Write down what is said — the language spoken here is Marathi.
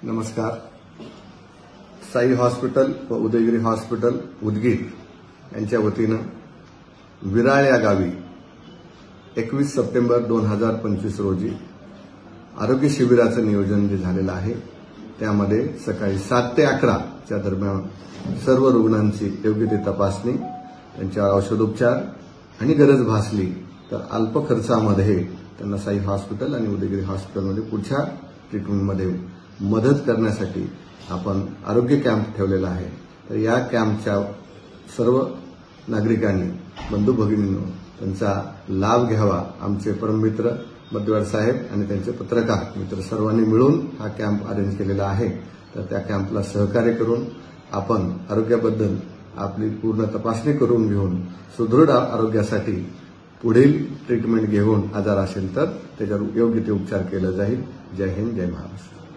नमस्कार. साई हॉस्पिटल व उदयगिरी हॉस्पिटल उदगीर यांच्या वतीनं विराळ या गावी 21 सप्टेंबर 2025 रोजी आरोग्य शिबिराचं नियोजन जे झालेलं आहे त्यामध्ये सकाळी 7 ते 11 च्या दरम्यान सर्व रुग्णांची योग्य ती तपासणी, त्यांच्यावर औषधोपचार आणि गरज भासली तर अल्प खर्चामध्ये त्यांना साई हॉस्पिटल आणि उदयगिरी हॉस्पिटलमध्ये पुढच्या ट्रीटमेंटमध्ये मदत करण्यासाठी आपण आरोग्य कॅम्प ठेवलेला आहे. तर या कॅम्पच्या सर्व नागरिकांनी, बंधू भगिनींनो त्यांचा लाभ घ्यावा. आमचे परममित्र मध्यवार साहेब आणि त्यांचे पत्रकार मित्र सर्वांनी मिळून हा कॅम्प अरेंज केलेला आहे. तर त्या कॅम्पला सहकार्य करून आपण आरोग्याबद्दल आपली पूर्ण तपासणी करून घेऊन सुदृढ आरोग्यासाठी पुढील ट्रीटमेंट घेऊन आजार असेल तर त्याच्यावर योग्य ते उपचार केले जाईल. जय हिंद, जय महाराष्ट्र.